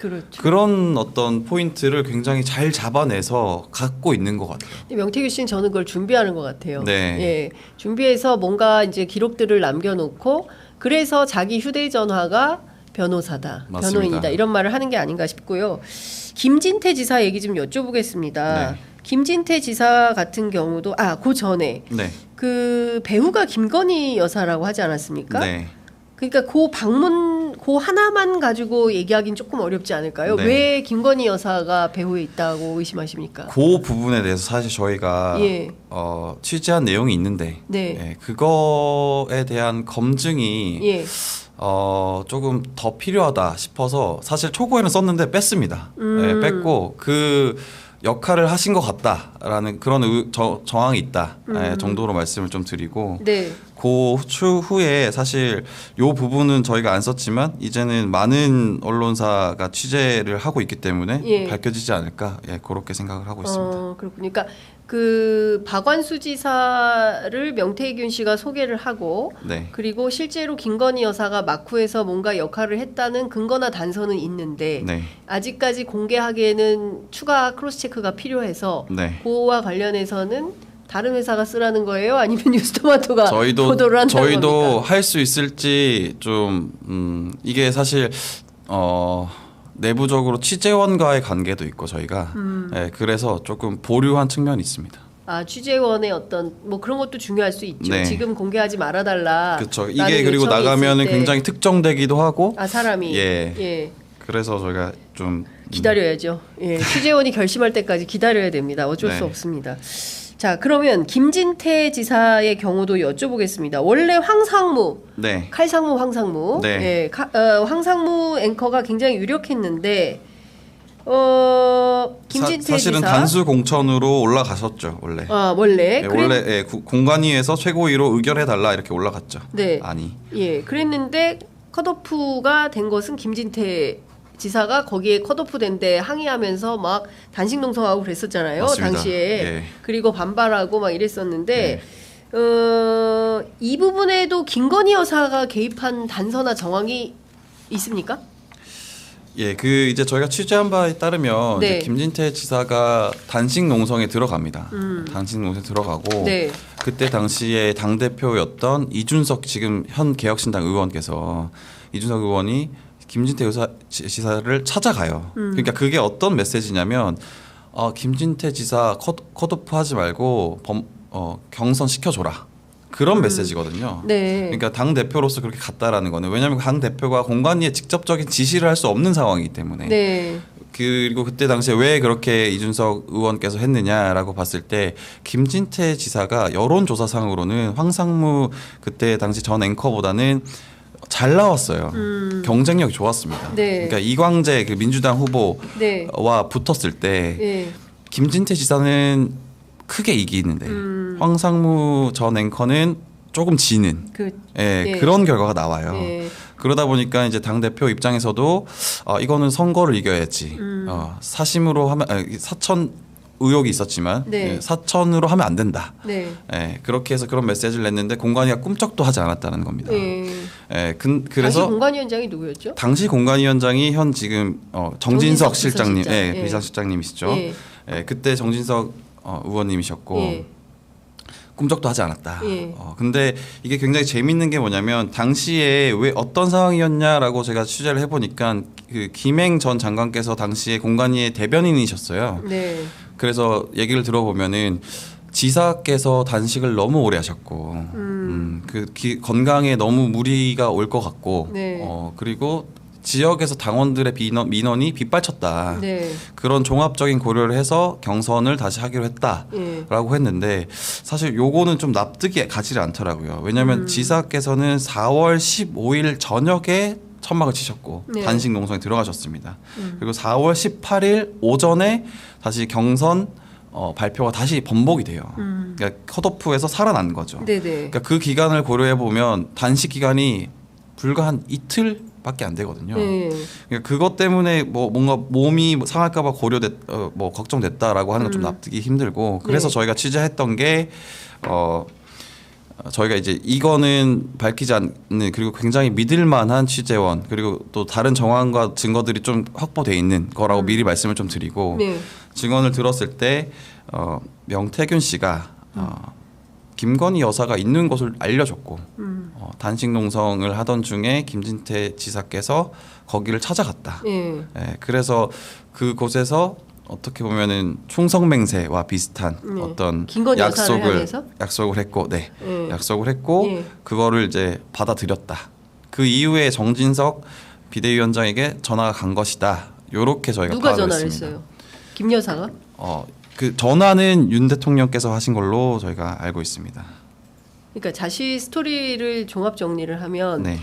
그렇죠. 그런 어떤 포인트를 굉장히 잘 잡아내서 갖고 있는 것 같아요. 근데 명태규 씨는 저는 그걸 준비하는 것 같아요. 네. 예, 준비해서 뭔가 이제 기록들을 남겨놓고 그래서 자기 휴대전화가 변호사다, 맞습니다. 변호인이다 이런 말을 하는 게 아닌가 싶고요. 김진태 지사 얘기 좀 여쭤보겠습니다. 네. 김진태 지사 같은 경우도 그 전에 네. 그 배우가 김건희 여사라고 하지 않았습니까? 네. 그러니까 그 방문 그 하나만 가지고 얘기하기는 조금 어렵지 않을까요? 네. 왜 김건희 여사가 배후에 있다고 의심하십니까? 그 부분에 대해서 사실 저희가 예. 취재한 내용이 있는데 네. 예, 그거에 대한 검증이 예. 조금 더 필요하다 싶어서 사실 초고에는 썼는데 뺐습니다. 예, 뺐고 그 역할을 하신 것 같다라는 그런 정황이 있다 정도로 말씀을 좀 드리고 네. 그 추후에 사실 요 부분은 저희가 안 썼지만 이제는 많은 언론사가 취재를 하고 있기 때문에 예. 밝혀지지 않을까 그렇게 생각을 하고 있습니다. 그렇군요. 그러니까 그 박완수 지사를 명태균 씨가 소개를 하고 네. 그리고 실제로 김건희 여사가 마쿠에서 뭔가 역할을 했다는 근거나 단서는 있는데 네. 아직까지 공개하기에는 추가 크로스 체크가 필요해서 네. 그와 관련해서는 다른 회사가 쓰라는 거예요? 아니면 뉴스토마토가 보도를 한다는 겁니까? 저희도 할 수 있을지 좀 이게 사실 내부적으로 취재원과의 관계도 있고 저희가 그래서 조금 보류한 측면이 있습니다. 취재원의 어떤 뭐 그런 것도 중요할 수 있죠. 네. 지금 공개하지 말아달라. 그렇죠. 이게 그리고 나가면은 굉장히 특정되기도 하고. 사람이. 예. 그래서 저희가 좀 기다려야죠. 예. 취재원이 결심할 때까지 기다려야 됩니다. 어쩔 수 없습니다. 자, 그러면 김진태 지사의 경우도 여쭤보겠습니다. 원래 황상무, 칼상무 황상무, 황상무 앵커가 굉장히 유력했는데 김진태 사실은 지사 단수 공천으로 올라가셨죠 원래. 원래 원래 공관위에서 최고위로 의결해 달라 이렇게 올라갔죠. 네. 아니. 예, 그랬는데 컷오프가 된 것은 김진태 지사가 거기에 컷오프 된데 항의하면서 막 단식 농성하고 그랬었잖아요. 맞습니다. 당시에. 예. 그리고 반발하고 막 이랬었는데 이 부분에도 김건희 여사가 개입한 단서나 정황이 있습니까? 예, 이제 저희가 취재한 바에 따르면 이제 김진태 지사가 단식 농성에 들어갑니다. 단식 농성에 들어가고 그때 당시에 당 대표였던 이준석 지금 현 개혁신당 의원께서 이준석 의원이 김진태 지사를 찾아가요. 그러니까 그게 어떤 메시지냐면 김진태 지사 컷오프 하지 말고 경선 시켜줘라. 그런 메시지거든요. 그러니까 당 대표로서 그렇게 갔다라는 거는 왜냐하면 당 대표가 공관위에 직접적인 지시를 할 수 없는 상황이기 때문에. 그리고 그때 당시에 왜 그렇게 이준석 의원께서 했느냐라고 봤을 때 김진태 지사가 여론조사상으로는 황상무 그때 당시 전 앵커보다는 잘 나왔어요. 경쟁력이 좋았습니다. 그러니까 이광재 그 민주당 후보와 붙었을 때 김진태 지사는 크게 이기는데 황상무 전 앵커는 조금 지는 그런 결과가 나와요. 그러다 보니까 이제 당 대표 입장에서도 이거는 선거를 이겨야지. 사심으로 하면 사천 의혹이 있었지만 사천으로 하면 안 된다. 그렇게 해서 그런 메시지를 냈는데 공관위가 꿈쩍도 하지 않았다는 겁니다. 그래서 당시 공관위원장이 누구였죠? 당시 공관위원장이 현 지금 정진석 실장님, 비서실장님이시죠. 그때 정진석 의원님이셨고 꿈쩍도 하지 않았다. 근데 이게 굉장히 재밌는 게 뭐냐면 당시에 왜 어떤 상황이었냐라고 제가 취재를 해보니까 그 김행 전 장관께서 당시에 공관위의 대변인이셨어요. 그래서 얘기를 들어보면은 지사께서 단식을 너무 오래 하셨고 건강에 너무 무리가 올 것 같고 그리고 지역에서 당원들의 민원이 빗발쳤다. 그런 종합적인 고려를 해서 경선을 다시 하기로 했다라고 했는데 사실 요거는 좀 납득이 가지를 않더라고요. 왜냐하면 지사께서는 4월 15일 저녁에 천막을 치셨고 단식 농성에 들어가셨습니다. 그리고 4월 18일 오전에 다시 경선 발표가 다시 번복이 돼요. 그러니까 컷오프에서 살아난 거죠. 그러니까 그 기간을 고려해 보면 단식 기간이 불과 한 이틀밖에 안 되거든요. 그러니까 그것 때문에 뭔가 몸이 상할까봐 걱정됐다라고 하는 건 좀 납득이 힘들고 그래서 저희가 취재했던 게 저희가 이제 이거는 밝히지 않는 그리고 굉장히 믿을만한 취재원 그리고 또 다른 정황과 증거들이 좀 확보돼 있는 거라고 미리 말씀을 좀 드리고 네. 증언을 들었을 때 명태균 씨가 김건희 여사가 있는 곳을 알려줬고 단식 농성을 하던 중에 김진태 지사께서 거기를 찾아갔다. 네, 그래서 그곳에서 어떻게 보면은 충성맹세와 비슷한 어떤 약속을 했고, 약속을 했고 그거를 이제 받아들였다. 그 이후에 정진석 비대위원장에게 전화가 간 것이다. 요렇게 저희가 누가 전화를 했어요? 김 여사가? 그 전화는 윤 대통령께서 하신 걸로 저희가 알고 있습니다. 그러니까 자시 스토리를 종합 정리를 하면 네.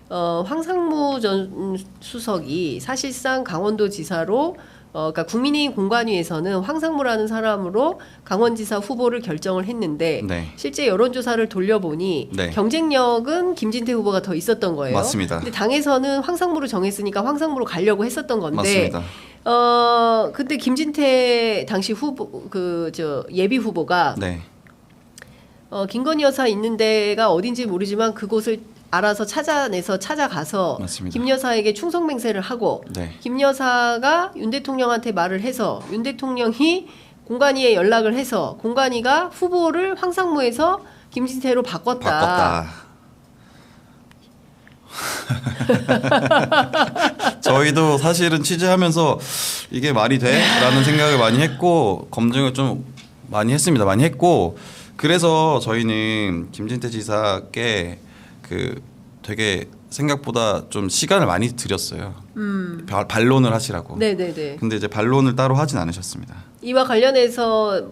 황상무 전 수석이 사실상 강원도 지사로 그러니까 국민의힘 공관위에서는 황상무라는 사람으로 강원지사 후보를 결정을 했는데 네. 실제 여론조사를 돌려보니 네. 경쟁력은 김진태 후보가 더 있었던 거예요. 맞습니다. 근데 당에서는 황상무로 정했으니까 황상무로 가려고 했었던 건데 맞습니다. 근데 김진태 당시 예비 후보가 네. 김건희 여사 있는 데가 어딘지 모르지만 그곳을 알아서 찾아가서 맞습니다. 김 여사에게 충성맹세를 하고 네. 김 여사가 윤 대통령한테 말을 해서 윤 대통령이 공관위에 연락을 해서 공관위가 후보를 황상무에서 김진태로 바꿨다. 저희도 사실은 취재하면서 이게 말이 돼? 라는 생각을 많이 했고 검증을 좀 많이 했습니다. 많이 했고 그래서 저희는 김진태 지사께 되게 생각보다 좀 시간을 많이 들였어요. 반론을 하시라고. 네네네. 근데 이제 반론을 따로 하진 않으셨습니다. 이와 관련해서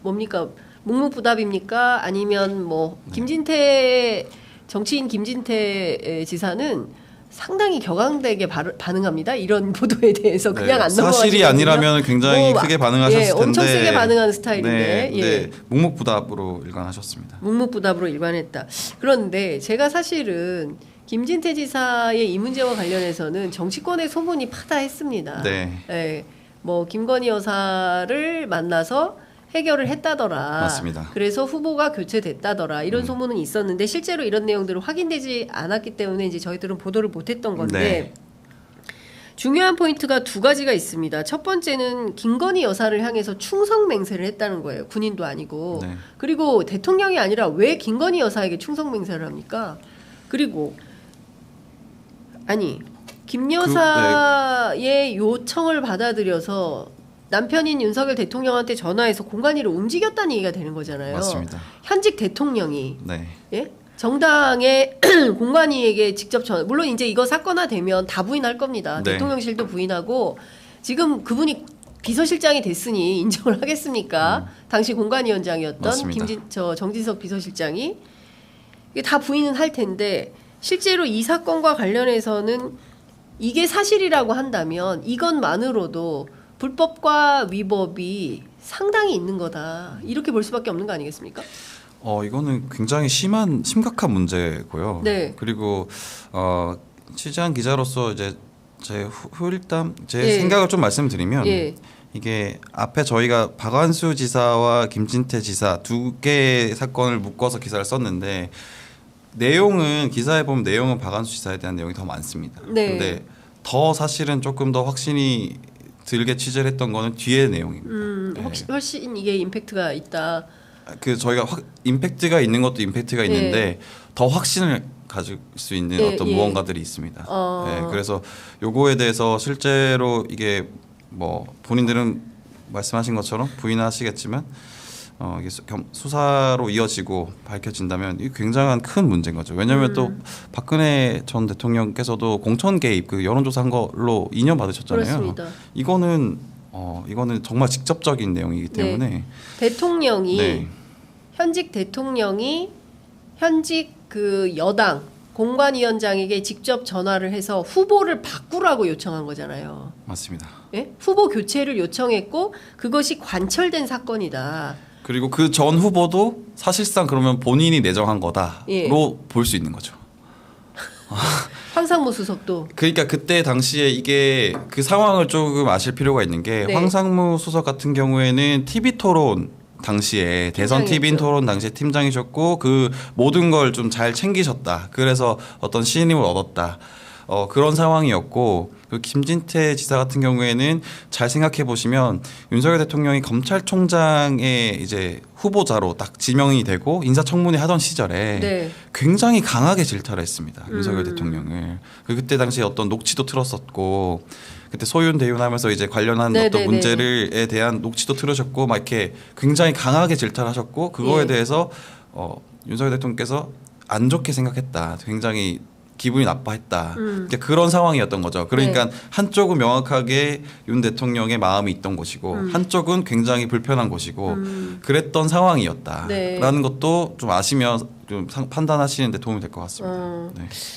뭡니까 묵묵부답입니까? 아니면 김진태 정치인 김진태 지사는 상당히 격앙되게 반응합니다. 이런 보도에 대해서 그냥 안 넘어가시거든요. 사실이 아니라면 굉장히 크게 반응하셨을 텐데 엄청 세게 반응하는 스타일인데 네, 묵묵부답으로 일관하셨습니다. 묵묵부답으로 일관했다. 그런데 제가 사실은 김진태 지사의 이 문제와 관련해서는 정치권의 소문이 파다했습니다. 네. 김건희 여사를 만나서 해결을 했다더라. 맞습니다. 그래서 후보가 교체됐다더라. 이런 소문은 있었는데 실제로 이런 내용들은 확인되지 않았기 때문에 이제 저희들은 보도를 못했던 건데 네. 중요한 포인트가 두 가지가 있습니다. 첫 번째는 김건희 여사를 향해서 충성맹세를 했다는 거예요. 군인도 아니고. 네. 그리고 대통령이 아니라 왜 김건희 여사에게 충성맹세를 합니까? 그리고 김 여사의 요청을 받아들여서 남편인 윤석열 대통령한테 전화해서 공관위를 움직였다는 얘기가 되는 거잖아요. 맞습니다. 현직 대통령이 네. 정당의 공관위에게 직접 물론 이제 이거 사건화되면 다 부인할 겁니다. 네. 대통령실도 부인하고 지금 그분이 비서실장이 됐으니 인정을 하겠습니까? 당시 공관위원장이었던 정진석 비서실장이 이게 다 부인은 할 텐데 실제로 이 사건과 관련해서는 이게 사실이라고 한다면 이것만으로도 불법과 위법이 상당히 있는 거다. 이렇게 볼 수밖에 없는 거 아니겠습니까? 이거는 굉장히 심각한 문제고요. 네. 그리고 취재한 기자로서 이제 제 생각을 좀 말씀드리면 이게 앞에 저희가 박완수 지사와 김진태 지사 두 개의 사건을 묶어서 기사를 썼는데 기사에 보면 내용은 박완수 지사에 대한 내용이 더 많습니다. 네. 근데 더 사실은 조금 더 확신이 들게 취재를 했던 거는 뒤의 내용입니다. 훨씬 이게 임팩트가 있다. 저희가 임팩트가 있는 것도 임팩트가 있는데 더 확신을 가질 수 있는 어떤 무언가들이 있습니다. 그래서 요거에 대해서 실제로 이게 본인들은 말씀하신 것처럼 부인하시겠지만 이게 수사로 이어지고 밝혀진다면 이게 굉장한 큰 문제인 거죠. 왜냐하면 또 박근혜 전 대통령께서도 공천 개입 여론조사한 걸로 2년 받으셨잖아요. 그렇습니다. 이거는 정말 직접적인 내용이기 때문에 대통령이 현직 대통령이 현직 여당 공관위원장에게 직접 전화를 해서 후보를 바꾸라고 요청한 거잖아요. 맞습니다. 후보 교체를 요청했고 그것이 관철된 사건이다. 그리고 그 전 후보도 사실상 그러면 본인이 내정한 거다로 볼 수 있는 거죠. 황상무 수석도. 그러니까 그때 당시에 이게 그 상황을 조금 아실 필요가 있는 게 황상무 수석 같은 경우에는 TV 토론 당시에 대선 TVN 토론 당시에 팀장이셨고 그 모든 걸 좀 잘 챙기셨다. 그래서 어떤 신임을 얻었다. 그런 상황이었고 그 김진태 지사 같은 경우에는 잘 생각해 보시면 윤석열 대통령이 검찰총장의 이제 후보자로 딱 지명이 되고 인사청문회 하던 시절에 네. 굉장히 강하게 질타를 했습니다. 윤석열 대통령을. 그때 당시에 어떤 녹취도 틀었었고 그때 소윤 대윤하면서 이제 관련한 어떤 문제를에 대한 녹취도 틀으셨고 막 이렇게 굉장히 강하게 질타를 하셨고 그거에 대해서 윤석열 대통령께서 안 좋게 생각했다. 굉장히 기분이 나빠했다. 그런 상황이었던 거죠. 그러니까 네. 한쪽은 명확하게 윤 대통령의 마음이 있던 것이고 한쪽은 굉장히 불편한 것이고 그랬던 상황이었다라는 네. 것도 좀 아시면 좀 판단하시는 데 도움이 될 것 같습니다. 네.